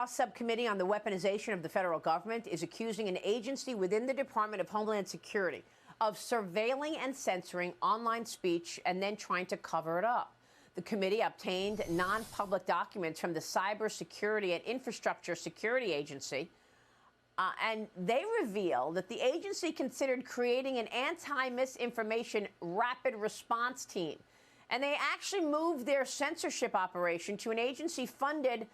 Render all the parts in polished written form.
House Subcommittee on the Weaponization of the federal government is accusing an agency within the Department of Homeland Security of surveilling and censoring online speech and then trying to cover it up. The committee obtained non-public documents from the Cybersecurity and Infrastructure Security Agency, and they reveal that the agency considered creating an anti-misinformation rapid response team. And they actually moved their censorship operation to an agency-funded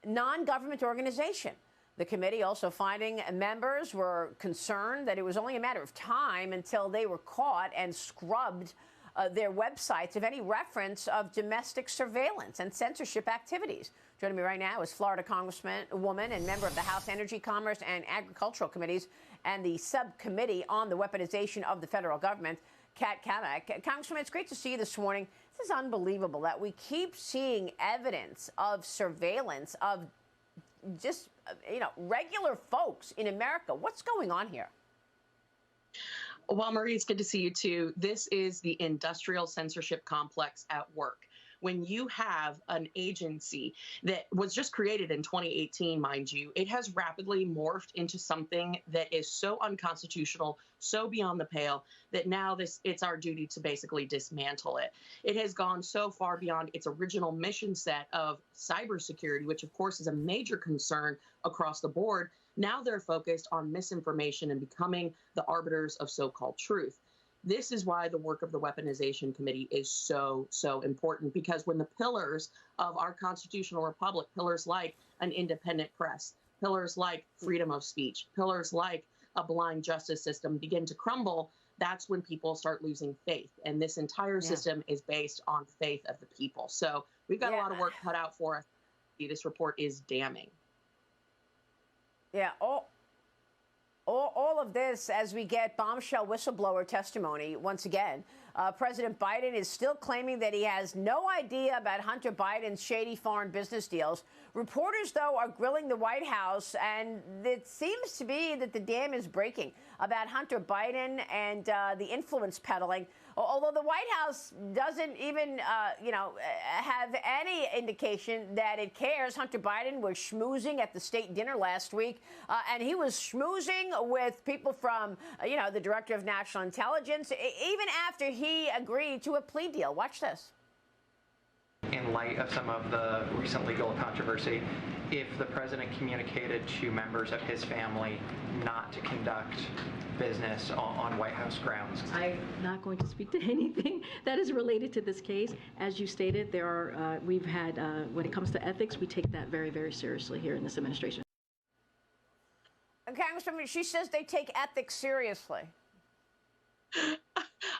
non-government organization. The committee also finding members were concerned that it was only a matter of time until they were caught and scrubbed their websites of any reference of domestic surveillance and censorship activities. Joining me right now is Florida Congresswoman and member of the House Energy, Commerce, and Agricultural Committees and the Subcommittee on the Weaponization of the federal government, Cammack. Congresswoman, it's great to see you this morning. This is unbelievable that we keep seeing evidence of surveillance of just, regular folks in America. What's going on here? Well, Marie, it's good to see you, too. This is the industrial censorship complex at work. When you have an agency that was just created in 2018, mind you, it has rapidly morphed into something that is so unconstitutional, so beyond the pale, that now it's our duty to basically dismantle it. It has gone so far beyond its original mission set of cybersecurity, which, of course, is a major concern across the board. Now they're focused on misinformation and becoming the arbiters of so-called truth. This is why the work of the Weaponization Committee is so, so important, because when the pillars of our constitutional republic, pillars like an independent press, pillars like freedom of speech, pillars like a blind justice system begin to crumble, that's when people start losing faith. And this entire system is based on faith of the people. So we've got a lot of work cut out for us. This report is damning. Yeah, all of this as we get bombshell whistleblower testimony once again. President Biden is still claiming that he has no idea about Hunter Biden's shady foreign business deals. Reporters, though, are grilling the White House, and it seems to be that the dam is breaking about Hunter Biden and the influence peddling. Although the White House doesn't even, have any indication that it cares. Hunter Biden was schmoozing at the state dinner last week, and he was schmoozing with people from, the Director of National Intelligence, even after he agreed to a plea deal. Watch this. In light of some of the recent legal controversy, if the president communicated to members of his family not to conduct business on White House grounds. I'm not going to speak to anything that is related to this case. As you stated, there are, we've had, when it comes to ethics, we take that very, very seriously here in this administration. Congresswoman, she says they take ethics seriously.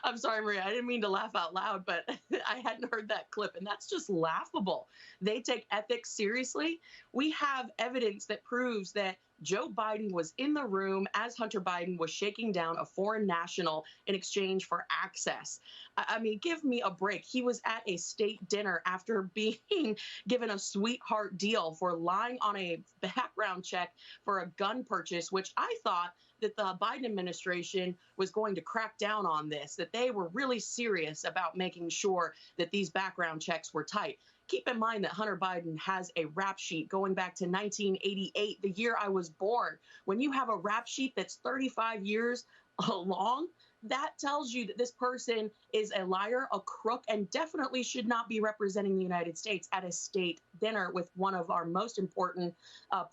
I'm sorry, Maria, I didn't mean to laugh out loud, but I hadn't heard that clip, and that's just laughable. They take ethics seriously. We have evidence that proves that Joe Biden was in the room as Hunter Biden was shaking down a foreign national in exchange for access. I mean, give me a break. He was at a state dinner after being given a sweetheart deal for lying on a background check for a gun purchase, which I thought that the Biden administration was going to crack down on this, that they were really serious about making sure that these background checks were tight. Keep in mind that Hunter Biden has a rap sheet going back to 1988, the year I was born. When you have a rap sheet that's 35 years long, that tells you that this person is a liar, a crook, and definitely should not be representing the United States at a state dinner with one of our most important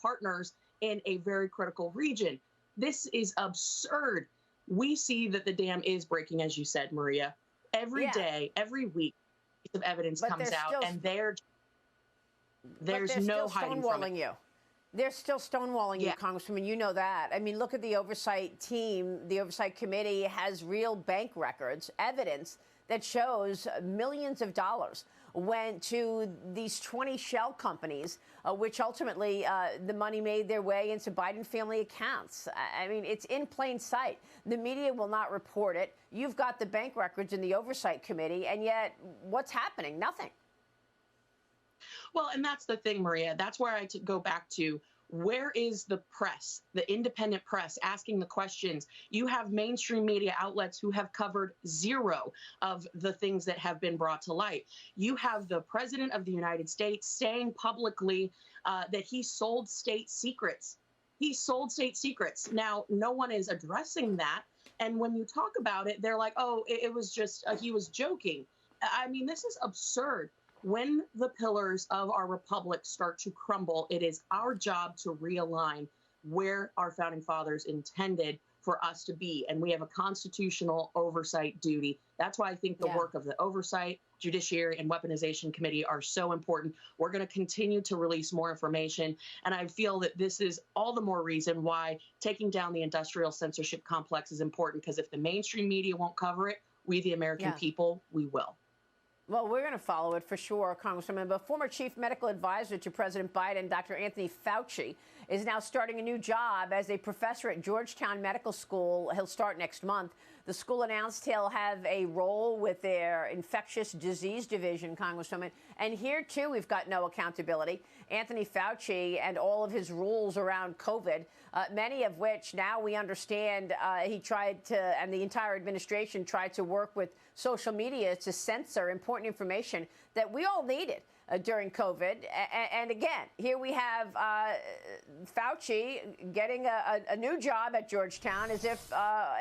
partners in a very critical region. This is absurd. We see that the dam is breaking, as you said, Maria. Every day, every week, of evidence comes out, and there's no hiding from it. They're still stonewalling you, Congresswoman. You know that. I mean, look at the oversight team. The oversight committee has real bank records, evidence that shows millions of dollars went to these 20 shell companies, which ultimately the money made their way into Biden family accounts. I mean, it's in plain sight. The media will not report it. You've got the bank records in the oversight committee, and yet what's happening? Nothing. Well, and that's the thing, Maria. That's where I go back to. Where is the press, the independent press, asking the questions? You have mainstream media outlets who have covered zero of the things that have been brought to light. You have the president of the United States saying publicly that he sold state secrets. He sold state secrets. Now, no one is addressing that. And when you talk about it, they're like, oh, it was just, he was joking. I mean, this is absurd. When the pillars of our republic start to crumble, it is our job to realign where our founding fathers intended for us to be. And we have a constitutional oversight duty. That's why I think the work of the Oversight, Judiciary, and Weaponization Committee are so important. We're going to continue to release more information. And I feel that this is all the more reason why taking down the industrial censorship complex is important, because if the mainstream media won't cover it, we, the American people, we will. Well, we're going to follow it for sure, Congresswoman. But former chief medical advisor to President Biden, Dr. Anthony Fauci, is now starting a new job as a professor at Georgetown Medical School. He'll start next month. The school announced he'll have a role with their infectious disease division, Congresswoman. And here, too, we've got no accountability. Anthony Fauci and all of his rules around COVID, many of which now we understand he tried to, and the entire administration tried to work with social media to censor important information that we all needed during COVID. And again, here we have Fauci getting a new job at Georgetown as if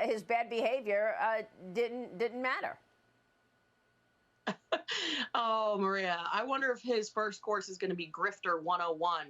his bad behavior didn't matter. Oh, Maria, I wonder if his first course is going to be Grifter 101.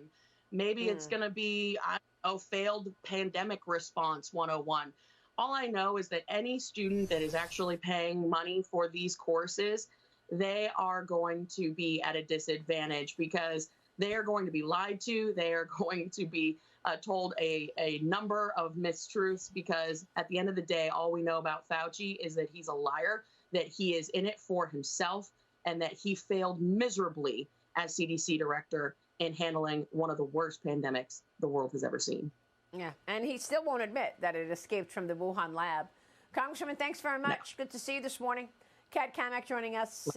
Maybe it's going to be, I don't know, failed pandemic response 101. All I know is that any student that is actually paying money for these courses, they are going to be at a disadvantage because they are going to be lied to. They are going to be told a number of mistruths, because at the end of the day, all we know about Fauci is that he's a liar, that he is in it for himself, and that he failed miserably as CDC director in handling one of the worst pandemics the world has ever seen. Yeah, and he still won't admit that it escaped from the Wuhan lab. Congresswoman, thanks very much. Good to see you this morning. Kat Cammack joining us.